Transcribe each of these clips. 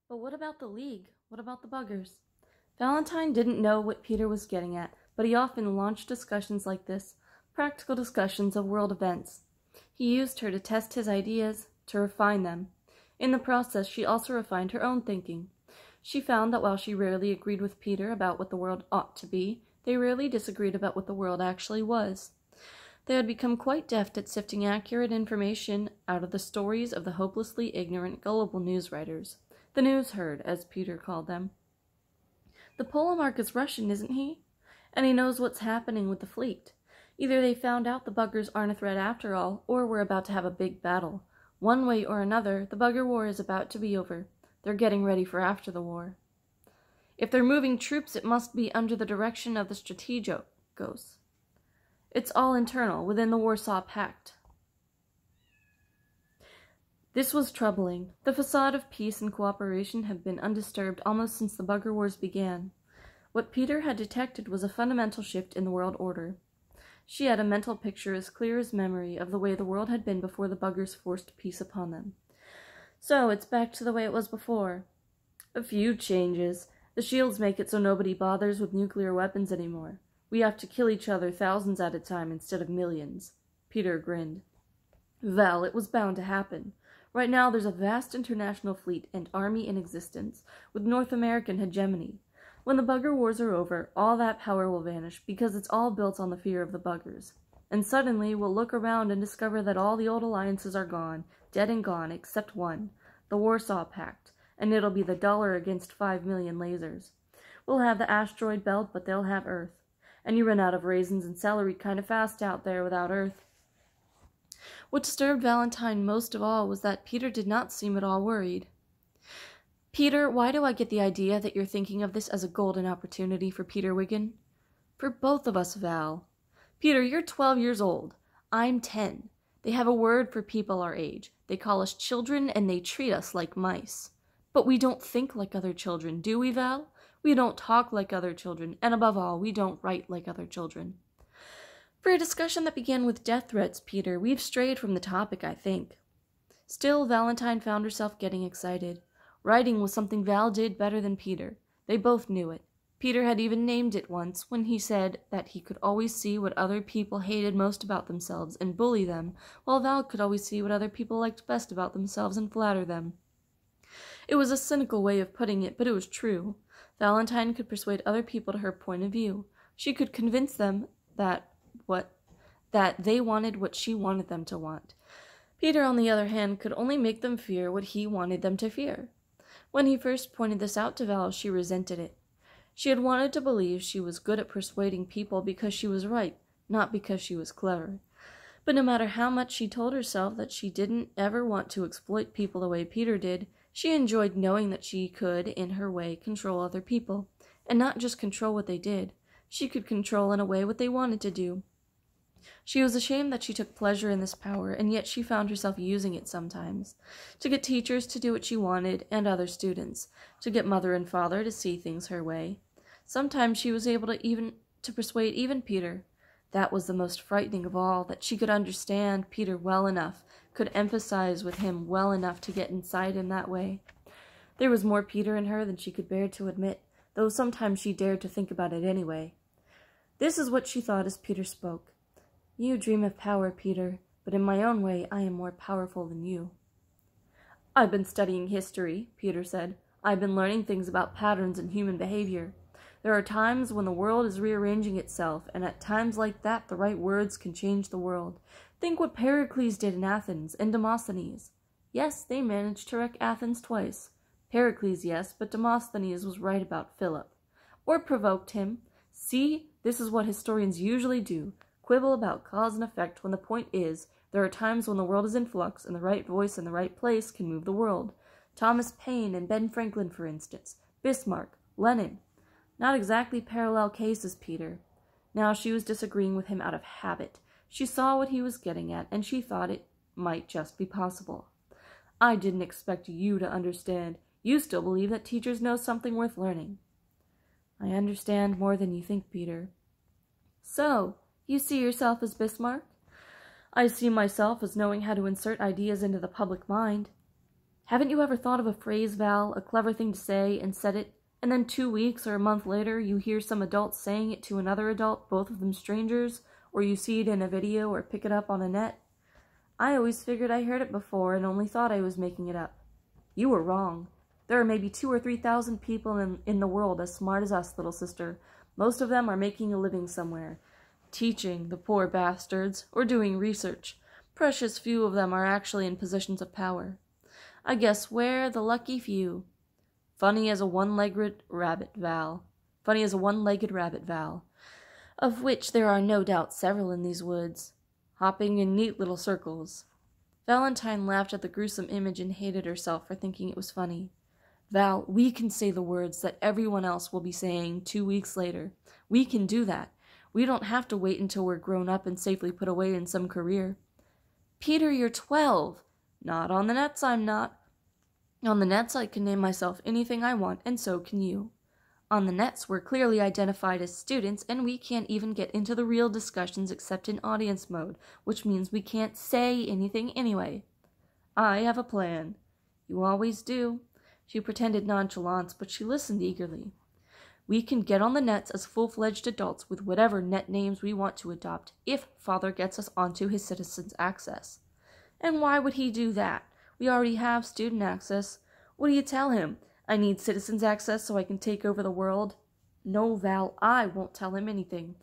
But what about the League? What about the buggers? Valentine didn't know what Peter was getting at, but he often launched discussions like this, practical discussions of world events. He used her to test his ideas, to refine them. In the process, she also refined her own thinking. She found that while she rarely agreed with Peter about what the world ought to be, they rarely disagreed about what the world actually was. They had become quite deft at sifting accurate information out of the stories of the hopelessly ignorant, gullible news writers. The news herd, as Peter called them. The Polemarch is Russian, isn't he? And he knows what's happening with the fleet. Either they found out the buggers aren't a threat after all, or we're about to have a big battle. One way or another, the bugger war is about to be over. They're getting ready for after the war. If they're moving troops, it must be under the direction of the strategos. It's all internal, within the Warsaw Pact. This was troubling. The facade of peace and cooperation had been undisturbed almost since the bugger wars began. What Peter had detected was a fundamental shift in the world order. She had a mental picture as clear as memory of the way the world had been before the buggers forced peace upon them. So, it's back to the way it was before. A few changes. The shields make it so nobody bothers with nuclear weapons anymore. We have to kill each other thousands at a time instead of millions. Peter grinned. Well, it was bound to happen. Right now there's a vast international fleet and army in existence, with North American hegemony. When the bugger wars are over, all that power will vanish, because it's all built on the fear of the buggers. And suddenly we'll look around and discover that all the old alliances are gone, dead and gone, except one, the Warsaw Pact, and it'll be the dollar against 5 million lasers. We'll have the asteroid belt, but they'll have Earth. And you run out of raisins and celery kind of fast out there without Earth. What disturbed Valentine most of all was that Peter did not seem at all worried. Peter, why do I get the idea that you're thinking of this as a golden opportunity for Peter Wiggin? For both of us, Val. Peter, you're 12 years old. I'm 10. They have a word for people our age. They call us children, and they treat us like mice. But we don't think like other children, do we, Val? We don't talk like other children, and above all, we don't write like other children. For a discussion that began with death threats, Peter, we've strayed from the topic, I think. Still, Valentine found herself getting excited. Writing was something Val did better than Peter. They both knew it. Peter had even named it once when he said that he could always see what other people hated most about themselves and bully them, while Val could always see what other people liked best about themselves and flatter them. It was a cynical way of putting it, but it was true. Valentine could persuade other people to her point of view. She could convince them that they wanted what she wanted them to want. Peter, on the other hand, could only make them fear what he wanted them to fear. When he first pointed this out to Val, she resented it. She had wanted to believe she was good at persuading people because she was right, not because she was clever. But no matter how much she told herself that she didn't ever want to exploit people the way Peter did, she enjoyed knowing that she could, in her way, control other people. And not just control what they did. She could control in a way what they wanted to do. She was ashamed that she took pleasure in this power, and yet she found herself using it sometimes. To get teachers to do what she wanted, and other students. To get mother and father to see things her way. Sometimes she was able to persuade even Peter. That was the most frightening of all, that she could understand Peter well enough, could empathize with him well enough to get inside him that way. There was more Peter in her than she could bear to admit, though sometimes she dared to think about it anyway. This is what she thought as Peter spoke. You dream of power, Peter, but in my own way I am more powerful than you. I've been studying history, Peter said. I've been learning things about patterns in human behavior. There are times when the world is rearranging itself, and at times like that the right words can change the world. Think what Pericles did in Athens, and Demosthenes. Yes, they managed to wreck Athens twice. Pericles, yes, but Demosthenes was right about Philip. Or provoked him. See, this is what historians usually do. Quibble about cause and effect when the point is, there are times when the world is in flux, and the right voice in the right place can move the world. Thomas Paine and Ben Franklin, for instance. Bismarck, Lenin. Not exactly parallel cases, Peter. Now she was disagreeing with him out of habit. She saw what he was getting at, and she thought it might just be possible. I didn't expect you to understand. You still believe that teachers know something worth learning. I understand more than you think, Peter. So, you see yourself as Bismarck? I see myself as knowing how to insert ideas into the public mind. Haven't you ever thought of a phrase, Val, a clever thing to say, and said it, and then 2 weeks or a month later you hear some adult saying it to another adult, both of them strangers, or you see it in a video or pick it up on a net? I always figured I heard it before and only thought I was making it up. You were wrong. There are maybe 2,000 or 3,000 people in the world as smart as us, little sister. Most of them are making a living somewhere. Teaching, the poor bastards, or doing research. Precious few of them are actually in positions of power. I guess we're the lucky few. Funny as a one-legged rabbit, Val. Funny as a one-legged rabbit, Val. Of which there are no doubt several in these woods, hopping in neat little circles. Valentine laughed at the gruesome image and hated herself for thinking it was funny. Val, we can say the words that everyone else will be saying 2 weeks later. We can do that. We don't have to wait until we're grown up and safely put away in some career. Peter, you're 12. Not on the nets, I'm not. On the nets, I can name myself anything I want, and so can you. On the nets, we're clearly identified as students, and we can't even get into the real discussions except in audience mode, which means we can't say anything anyway. I have a plan. You always do. She pretended nonchalance, but she listened eagerly. We can get on the nets as full-fledged adults with whatever net names we want to adopt, if Father gets us onto his citizens' access. And why would he do that? We already have student access. What do you tell him? I need citizens' access so I can take over the world? No, Val, I won't tell him anything.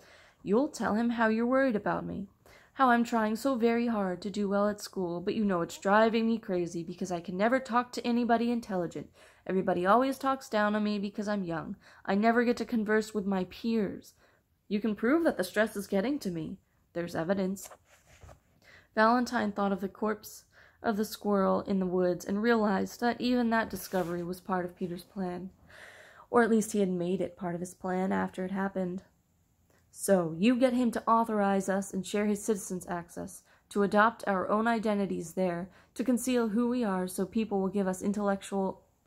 You'll tell him how you're worried about me. How I'm trying so very hard to do well at school, but you know it's driving me crazy because I can never talk to anybody intelligent. Everybody always talks down on me because I'm young. I never get to converse with my peers. You can prove that the stress is getting to me. There's evidence. Valentine thought of the corpse of the squirrel in the woods and realized that even that discovery was part of Peter's plan. Or at least he had made it part of his plan after it happened. So, you get him to authorize us and share his citizens' access, to adopt our own identities there, to conceal who we are so people will give us the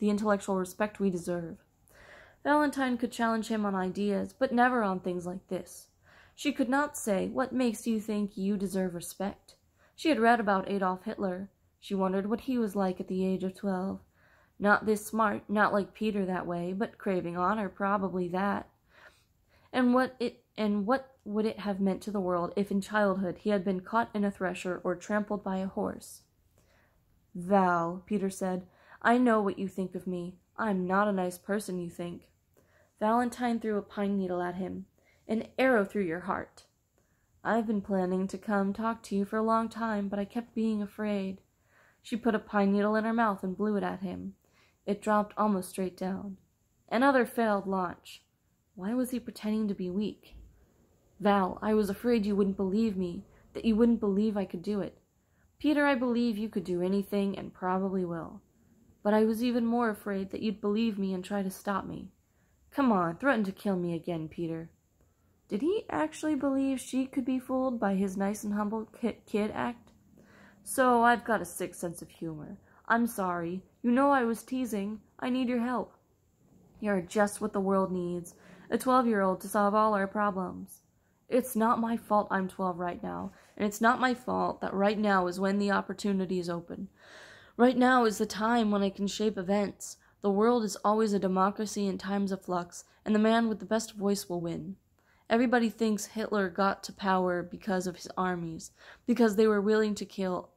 intellectual respect we deserve. Valentine could challenge him on ideas, but never on things like this. She could not say, "What makes you think you deserve respect?" She had read about Adolf Hitler. She wondered what he was like at the age of 12. Not this smart, not like Peter that way, but craving honor, probably that. And what would it have meant to the world if in childhood he had been caught in a thresher or trampled by a horse? Val, Peter said, I know what you think of me. I'm not a nice person, you think. Valentine threw a pine needle at him. An arrow through your heart. I've been planning to come talk to you for a long time, but I kept being afraid. She put a pine needle in her mouth and blew it at him. It dropped almost straight down. Another failed launch. Why was he pretending to be weak? Val, I was afraid you wouldn't believe me, that you wouldn't believe I could do it. Peter, I believe you could do anything and probably will. But I was even more afraid that you'd believe me and try to stop me. Come on, threaten to kill me again, Peter. Did he actually believe she could be fooled by his nice and humble kid act? So I've got a sick sense of humor. I'm sorry. You know I was teasing. I need your help. You're just what the world needs. A 12-year-old to solve all our problems. It's not my fault I'm 12 right now, and it's not my fault that right now is when the opportunity is open. Right now is the time when I can shape events. The world is always a democracy in times of flux, and the man with the best voice will win. Everybody thinks Hitler got to power because of his armies, because they were willing to kill,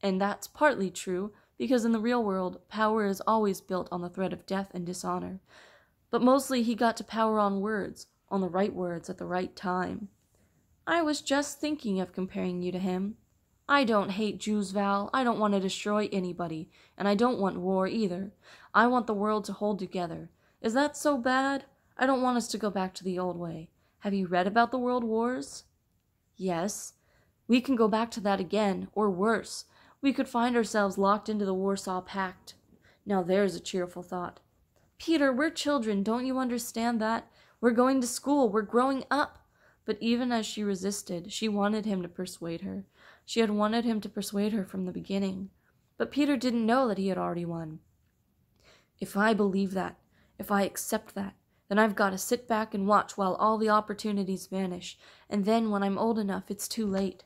and that's partly true, because in the real world, power is always built on the threat of death and dishonor. But mostly he got to power on words, on the right words at the right time. I was just thinking of comparing you to him. I don't hate Jews, Val. I don't want to destroy anybody, and I don't want war either. I want the world to hold together. Is that so bad? I don't want us to go back to the old way. Have you read about the world wars? Yes. We can go back to that again, or worse. We could find ourselves locked into the Warsaw Pact. Now there's a cheerful thought. Peter, we're children, don't you understand that? We're going to school, we're growing up. But even as she resisted, she wanted him to persuade her. She had wanted him to persuade her from the beginning. But Peter didn't know that he had already won. If I believe that, if I accept that, then I've got to sit back and watch while all the opportunities vanish, and then when I'm old enough, it's too late.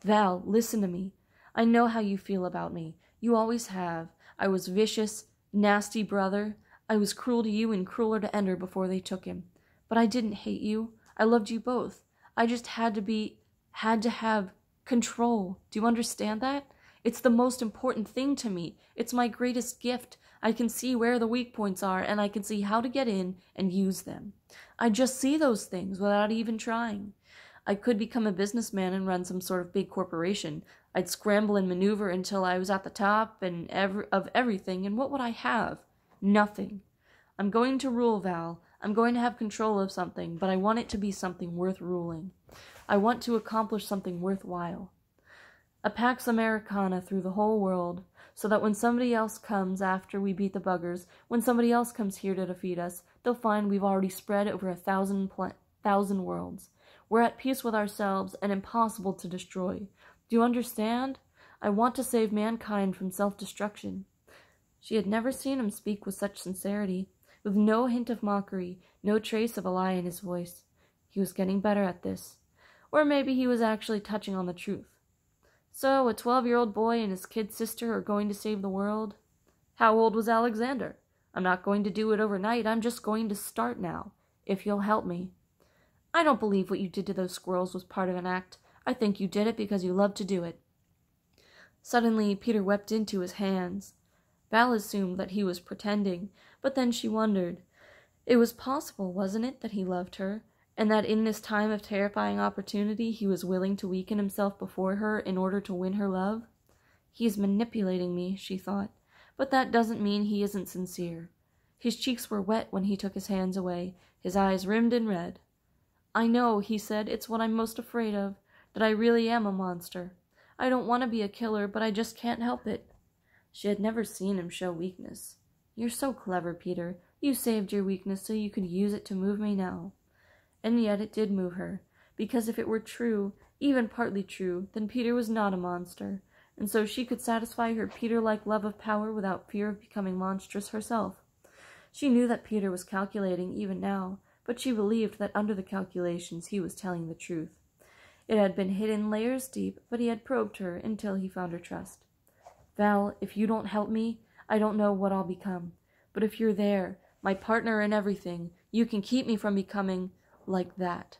Val, listen to me. I know how you feel about me. You always have. I was vicious, nasty brother. I was cruel to you and crueler to Ender before they took him. But I didn't hate you. I loved you both. I just had to have control. Do you understand that? It's the most important thing to me. It's my greatest gift. I can see where the weak points are, and I can see how to get in and use them. I just see those things without even trying. I could become a businessman and run some sort of big corporation. I'd scramble and maneuver until I was at the top of everything, and what would I have? Nothing. I'm going to rule, Val. I'm going to have control of something, but I want it to be something worth ruling. I want to accomplish something worthwhile. A Pax Americana through the whole world, so that when somebody else comes after we beat the buggers, when somebody else comes here to defeat us, they'll find we've already spread over 1,000 worlds. We're at peace with ourselves and impossible to destroy. Do you understand? I want to save mankind from self-destruction. She had never seen him speak with such sincerity, with no hint of mockery, no trace of a lie in his voice. He was getting better at this. Or maybe he was actually touching on the truth. So, a 12-year-old boy and his kid sister are going to save the world? How old was Alexander? I'm not going to do it overnight. I'm just going to start now, if you'll help me. I don't believe what you did to those squirrels was part of an act. I think you did it because you loved to do it. Suddenly, Peter wept into his hands. Val assumed that he was pretending, but then she wondered. It was possible, wasn't it, that he loved her, and that in this time of terrifying opportunity he was willing to weaken himself before her in order to win her love? He is manipulating me, she thought, but that doesn't mean he isn't sincere. His cheeks were wet when he took his hands away, his eyes rimmed in red. I know, he said, it's what I'm most afraid of, that I really am a monster. I don't want to be a killer, but I just can't help it. She had never seen him show weakness. You're so clever, Peter. You saved your weakness so you could use it to move me now. And yet it did move her, because if it were true, even partly true, then Peter was not a monster, and so she could satisfy her Peter-like love of power without fear of becoming monstrous herself. She knew that Peter was calculating even now, but she believed that under the calculations he was telling the truth. It had been hidden layers deep, but he had probed her until he found her trust. Val, if you don't help me, I don't know what I'll become. But if you're there, my partner in everything, you can keep me from becoming like that,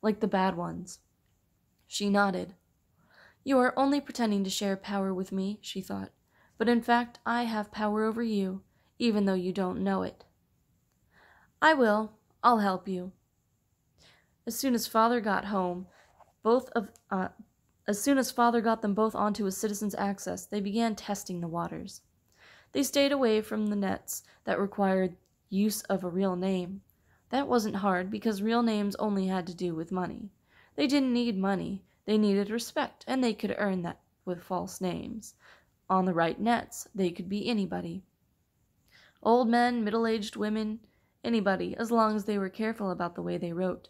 like the bad ones. She nodded. You are only pretending to share power with me, she thought, but in fact I have power over you, even though you don't know it. I will. I'll help you. As soon as Father got home, As soon as Father got them both onto his citizen's access, they began testing the waters. They stayed away from the nets that required use of a real name. That wasn't hard, because real names only had to do with money. They didn't need money. They needed respect, and they could earn that with false names. On the right nets, they could be anybody. Old men, middle-aged women, anybody, as long as they were careful about the way they wrote.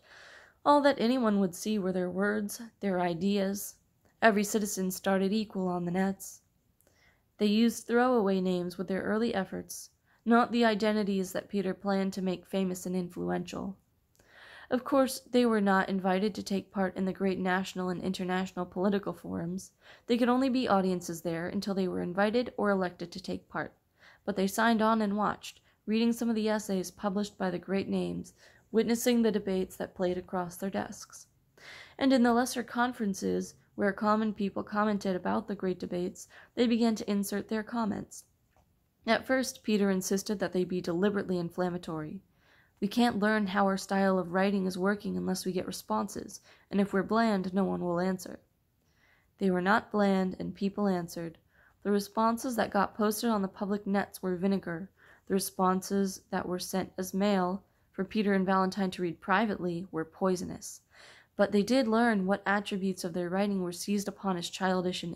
All that anyone would see were their words, their ideas. Every citizen started equal on the nets. They used throwaway names with their early efforts, not the identities that Peter planned to make famous and influential. Of course, they were not invited to take part in the great national and international political forums. They could only be audiences there until they were invited or elected to take part. But they signed on and watched, reading some of the essays published by the great names, witnessing the debates that played across their desks. And in the lesser conferences, where common people commented about the great debates, they began to insert their comments. At first, Peter insisted that they be deliberately inflammatory. We can't learn how our style of writing is working unless we get responses, and if we're bland, no one will answer. They were not bland, and people answered. The responses that got posted on the public nets were vinegar. The responses that were sent as mail for Peter and Valentine to read privately were poisonous. But they did learn what attributes of their writing were seized upon as childish and